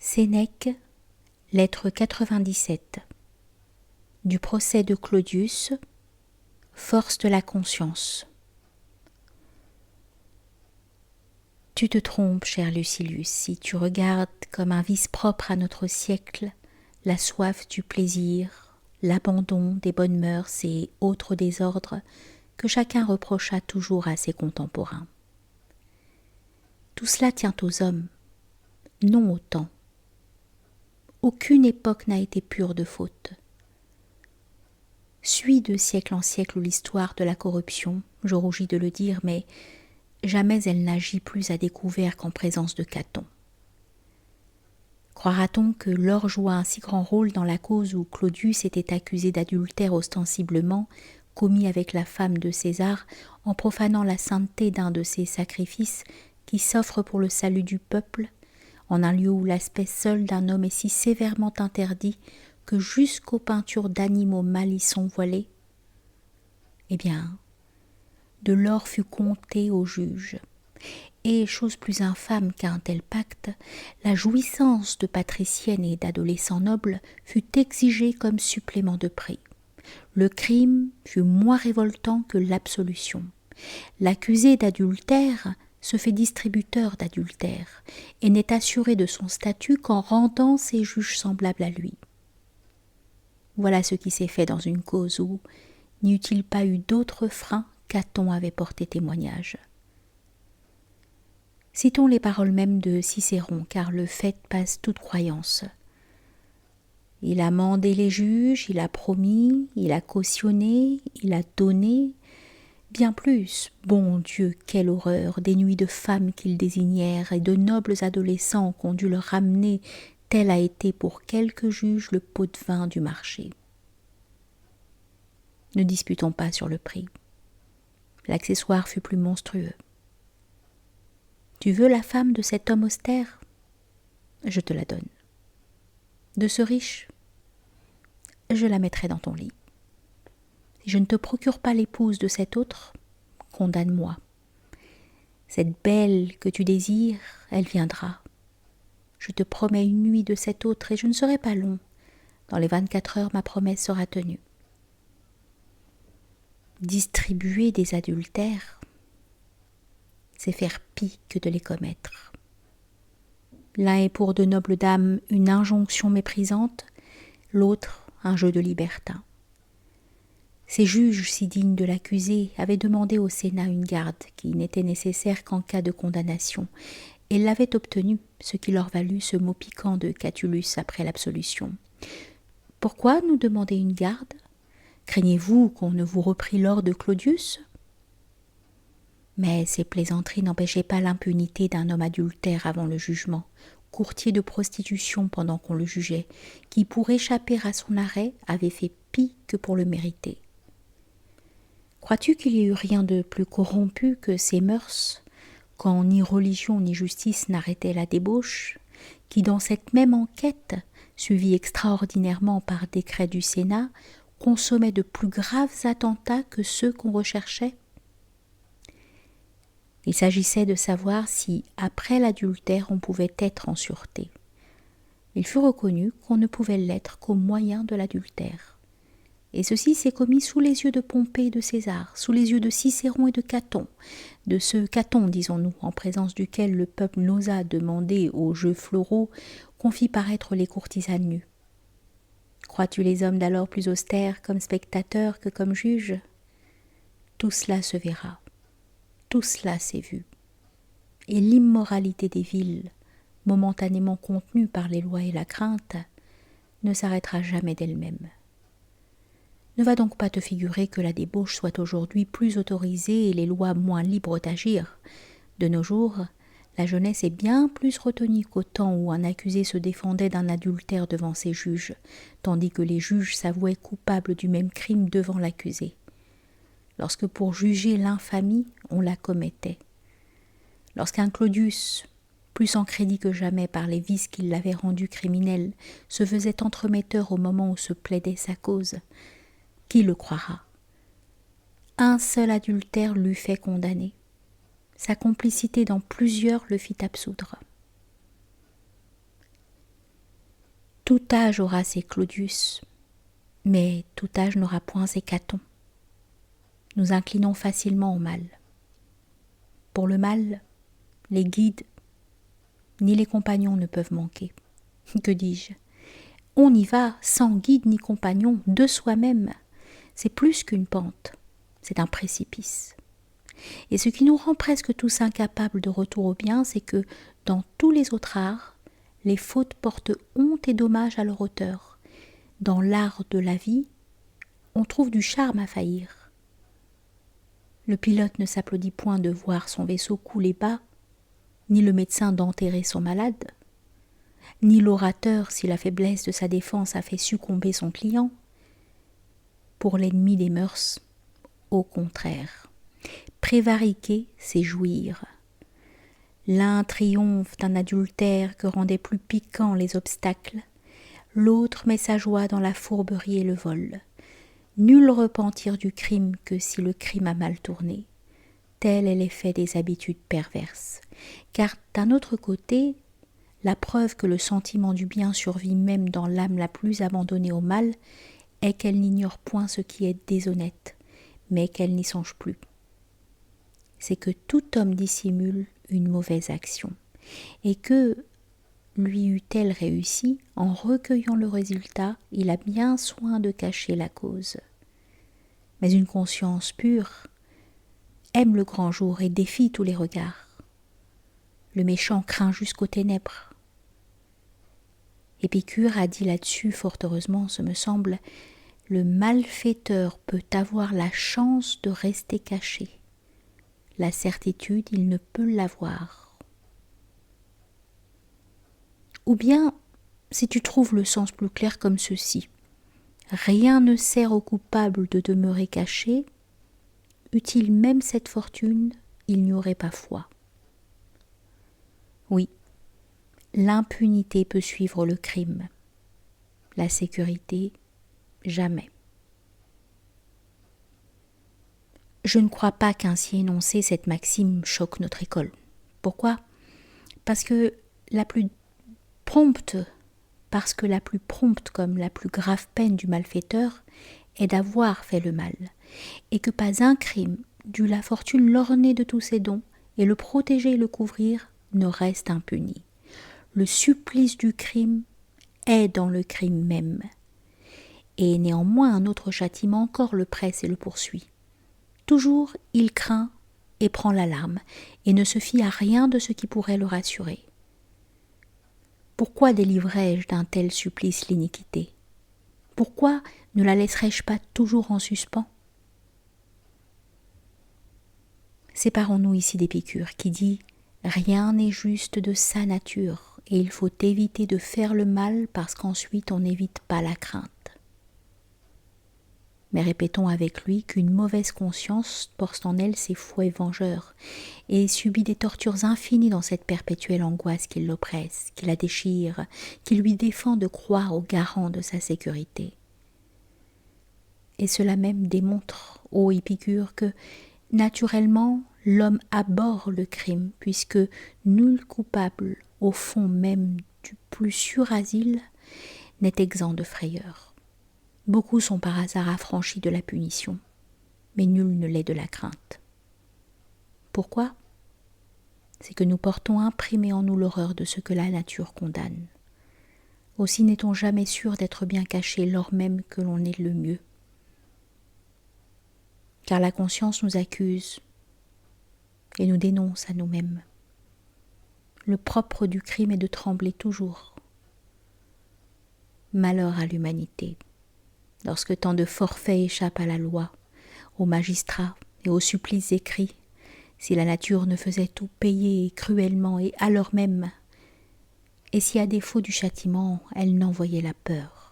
Sénèque, lettre 97. Du procès de Claudius, force de la conscience. Tu te trompes, cher Lucilius, si tu regardes comme un vice propre à notre siècle la soif du plaisir, l'abandon des bonnes mœurs et autres désordres que chacun reprocha toujours à ses contemporains. Tout cela tient aux hommes, non au temps. Aucune époque n'a été pure de fautes. Suis de siècle en siècle l'histoire de la corruption, je rougis de le dire, mais jamais elle n'agit plus à découvert qu'en présence de Caton. Croira-t-on que l'or joua un si grand rôle dans la cause où Claudius était accusé d'adultère ostensiblement commis avec la femme de César en profanant la sainteté d'un de ses sacrifices qui s'offrent pour le salut du peuple, en un lieu où l'aspect seul d'un homme est si sévèrement interdit que jusqu'aux peintures d'animaux mâles y sont voilées? Eh bien, de l'or fut compté aux juges, et, chose plus infâme qu'un tel pacte, la jouissance de patriciennes et d'adolescents nobles fut exigée comme supplément de prix. Le crime fut moins révoltant que l'absolution. L'accusé d'adultère se fait distributeur d'adultère et n'est assuré de son statut qu'en rendant ses juges semblables à lui. Voilà ce qui s'est fait dans une cause où n'y eût-il pas eu d'autres freins qu'Aton avait porté témoignage. Citons les paroles mêmes de Cicéron, car le fait passe toute croyance. Il a mandé les juges, il a promis, il a cautionné, il a donné, bien plus, bon Dieu, quelle horreur, des nuits de femmes qu'ils désignèrent et de nobles adolescents qu'on dut leur ramener, tel a été pour quelques juges le pot de vin du marché. Ne disputons pas sur le prix. L'accessoire fut plus monstrueux. Tu veux la femme de cet homme austère? Je te la donne. De ce riche? Je la mettrai dans ton lit. Si je ne te procure pas l'épouse de cet autre, condamne-moi. Cette belle que tu désires, elle viendra. Je te promets une nuit de cet autre et je ne serai pas long. Dans les 24 heures, ma promesse sera tenue. Distribuer des adultères, c'est faire pis que de les commettre. L'un est pour de nobles dames une injonction méprisante, l'autre un jeu de libertin. Ces juges si dignes de l'accusé avaient demandé au Sénat une garde qui n'était nécessaire qu'en cas de condamnation, et l'avaient obtenue, ce qui leur valut ce mot piquant de Catulus après l'absolution. Pourquoi nous demander une garde? Craignez-vous qu'on ne vous reprît l'or de Claudius? Mais ces plaisanteries n'empêchaient pas l'impunité d'un homme adultère avant le jugement, courtier de prostitution pendant qu'on le jugeait, qui, pour échapper à son arrêt, avait fait pis que pour le mériter. Crois-tu qu'il y ait eu rien de plus corrompu que ces mœurs, quand ni religion ni justice n'arrêtaient la débauche, qui, dans cette même enquête, suivie extraordinairement par décret du Sénat, consommait de plus graves attentats que ceux qu'on recherchait? Il s'agissait de savoir si, après l'adultère, on pouvait être en sûreté. Il fut reconnu qu'on ne pouvait l'être qu'au moyen de l'adultère. Et ceci s'est commis sous les yeux de Pompée et de César, sous les yeux de Cicéron et de Caton, de ce Caton, disons-nous, en présence duquel le peuple n'osa demander aux jeux floraux qu'on fît paraître les courtisanes nues. Crois-tu les hommes d'alors plus austères comme spectateurs que comme juges? Tout cela se verra. Tout cela s'est vu. Et l'immoralité des villes, momentanément contenue par les lois et la crainte, ne s'arrêtera jamais d'elle-même. Ne va donc pas te figurer que la débauche soit aujourd'hui plus autorisée et les lois moins libres d'agir. De nos jours, la jeunesse est bien plus retenue qu'au temps où un accusé se défendait d'un adultère devant ses juges, tandis que les juges s'avouaient coupables du même crime devant l'accusé. Lorsque pour juger l'infamie, on la commettait. Lorsqu'un Claudius, plus sans crédit que jamais par les vices qui l'avaient rendu criminel, se faisait entremetteur au moment où se plaidait sa cause, qui le croira? Un seul adultère l'eût fait condamner. Sa complicité dans plusieurs le fit absoudre. Tout âge aura ses Claudius, mais tout âge n'aura point ses Caton. Nous inclinons facilement au mal. Pour le mal, les guides ni les compagnons ne peuvent manquer. Que dis-je ? On y va sans guide ni compagnon, de soi-même. C'est plus qu'une pente, c'est un précipice. Et ce qui nous rend presque tous incapables de retour au bien, c'est que dans tous les autres arts, les fautes portent honte et dommage à leur auteur. Dans l'art de la vie, on trouve du charme à faillir. Le pilote ne s'applaudit point de voir son vaisseau couler bas, ni le médecin d'enterrer son malade, ni l'orateur si la faiblesse de sa défense a fait succomber son client. Pour l'ennemi des mœurs, au contraire, prévariquer, c'est jouir. L'un triomphe d'un adultère que rendaient plus piquants les obstacles, l'autre met sa joie dans la fourberie et le vol. Nul repentir du crime que si le crime a mal tourné. Tel est l'effet des habitudes perverses. Car d'un autre côté, la preuve que le sentiment du bien survit même dans l'âme la plus abandonnée au mal est qu'elle n'ignore point ce qui est déshonnête, mais qu'elle n'y songe plus. C'est que tout homme dissimule une mauvaise action, et que, lui eût-elle réussi, en recueillant le résultat, il a bien soin de cacher la cause. Mais une conscience pure aime le grand jour et défie tous les regards. Le méchant craint jusqu'aux ténèbres. Épicure a dit là-dessus, fort heureusement, ce me semble, le malfaiteur peut avoir la chance de rester caché. La certitude, il ne peut l'avoir. Ou bien, si tu trouves le sens plus clair comme ceci, rien ne sert au coupable de demeurer caché, eût-il même cette fortune, il n'y aurait pas foi. Oui, l'impunité peut suivre le crime, la sécurité, jamais. Je ne crois pas qu'ainsi énoncée, cette maxime choque notre école. Pourquoi ? Parce que la plus prompte comme la plus grave peine du malfaiteur est d'avoir fait le mal, et que pas un crime, dût la fortune l'orner de tous ses dons, et le protéger et le couvrir, ne reste impuni. Le supplice du crime est dans le crime même. Et néanmoins un autre châtiment encore le presse et le poursuit. Toujours il craint et prend l'alarme, et ne se fie à rien de ce qui pourrait le rassurer. Pourquoi délivrerais-je d'un tel supplice l'iniquité ? Pourquoi ne la laisserais-je pas toujours en suspens ? Séparons-nous ici d'Épicure, qui dit « Rien n'est juste de sa nature, et il faut éviter de faire le mal parce qu'ensuite on n'évite pas la crainte. » Mais répétons avec lui qu'une mauvaise conscience porte en elle ses fouets vengeurs et subit des tortures infinies dans cette perpétuelle angoisse qui l'oppresse, qui la déchire, qui lui défend de croire au garant de sa sécurité. Et cela même démontre, ô Épicure, que naturellement l'homme abhorre le crime, puisque nul coupable, au fond même du plus sûr asile, n'est exempt de frayeur. Beaucoup sont par hasard affranchis de la punition, mais nul ne l'est de la crainte. Pourquoi ? C'est que nous portons imprimé en nous l'horreur de ce que la nature condamne. Aussi n'est-on jamais sûr d'être bien caché lors même que l'on est le mieux. Car la conscience nous accuse et nous dénonce à nous-mêmes. Le propre du crime est de trembler toujours. Malheur à l'humanité. Lorsque tant de forfaits échappent à la loi, aux magistrats et aux supplices écrits, si la nature ne faisait tout payer cruellement et à l'heure même, et si à défaut du châtiment, elle n'envoyait la peur.